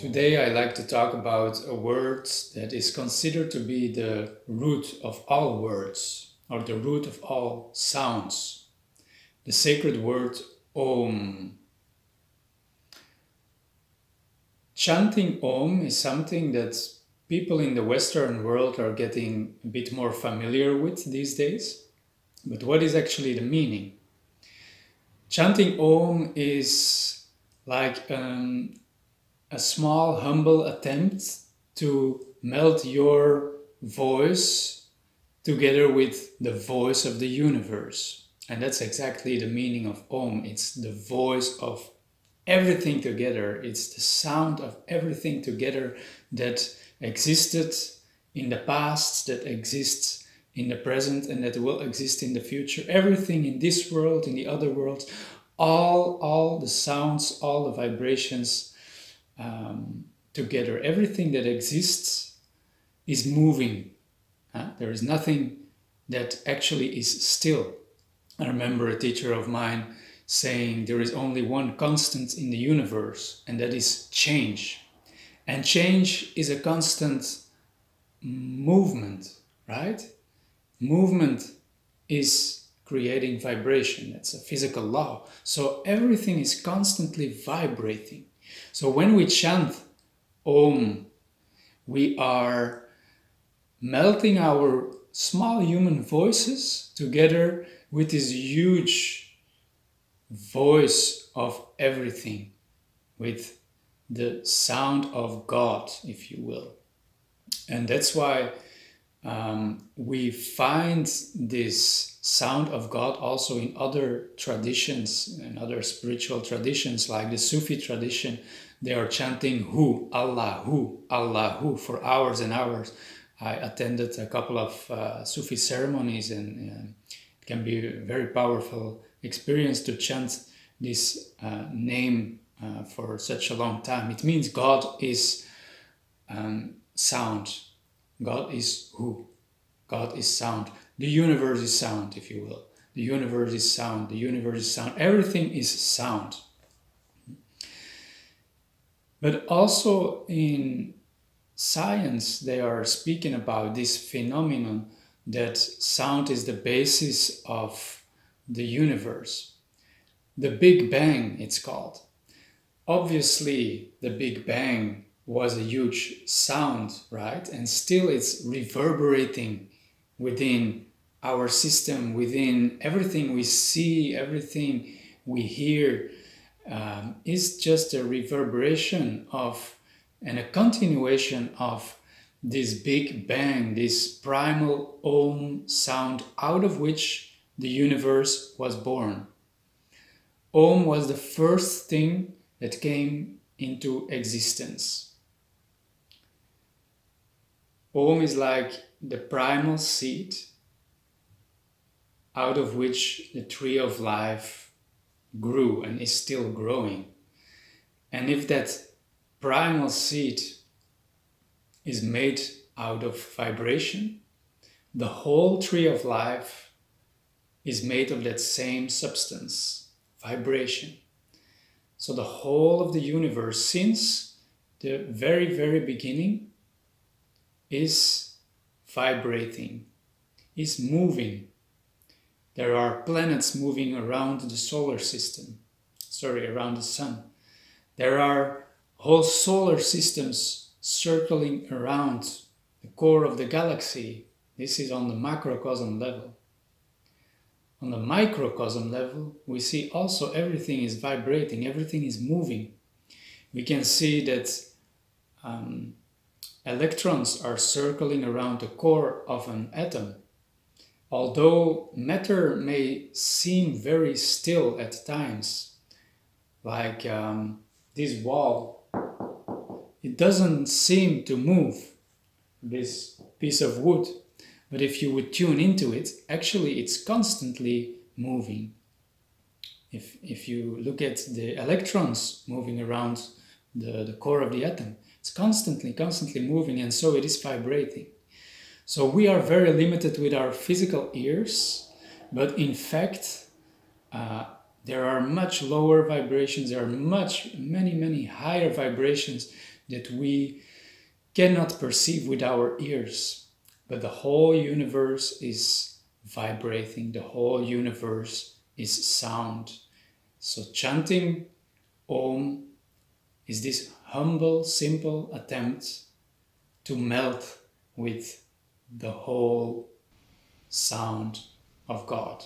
Today I like to talk about a word that is considered to be the root of all words, or the root of all sounds. The sacred word Om. Chanting Om is something that people in the Western world are getting a bit more familiar with these days. But what is actually the meaning? Chanting Om is like a small, humble attempt to melt your voice together with the voice of the universe. And that's exactly the meaning of Om. It's the voice of everything together. It's the sound of everything together that existed in the past, that exists in the present, and that will exist in the future. Everything in this world, in the other worlds, all the sounds, all the vibrations together. Everything that exists is moving. There is nothing that actually is still. I remember a teacher of mine saying there is only one constant in the universe, and that is change. And change is a constant movement, right? Movement is creating vibration. That's a physical law. So everything is constantly vibrating. So when we chant Om, we are melting our small human voices together with this huge voice of everything, with the sound of God, if you will. And that's why we find this sound of God also in other traditions and other spiritual traditions, like the Sufi tradition. They are chanting Allahu for hours and hours. I attended a couple of Sufi ceremonies, and it can be a very powerful experience to chant this name for such a long time. It means God is sound. God is Hu. God is sound. The universe is sound, if you will. The universe is sound. The universe is sound. Everything is sound. But also in science, they are speaking about this phenomenon that sound is the basis of the universe. The Big Bang, it's called. Obviously, the Big Bang was a huge sound, right? And still it's reverberating within our system, within everything we see, everything we hear, is just a reverberation of and a continuation of this Big Bang, this primal Om sound out of which the universe was born. Om was the first thing that came into existence. Om is like the primal seed out of which the tree of life grew and is still growing. And if that primal seed is made out of vibration, the whole tree of life is made of that same substance, vibration. So the whole of the universe, since the very, very beginning, is vibrating, is moving. There are planets moving around the solar system, around the sun. There are whole solar systems circling around the core of the galaxy. This is on the macrocosm level. On the microcosm level, we see also everything is vibrating, everything is moving. We can see that electrons are circling around the core of an atom. Although matter may seem very still at times, like this wall, it doesn't seem to move, this piece of wood. But if you would tune into it, actually it's constantly moving. If you look at the electrons moving around the core of the atom, it's constantly moving, and so it is vibrating. So we are very limited with our physical ears, but in fact, there are much lower vibrations. There are many higher vibrations that we cannot perceive with our ears, but the whole universe is vibrating, the whole universe is sound. So chanting Om is this humble, simple attempt to melt with the whole sound of God.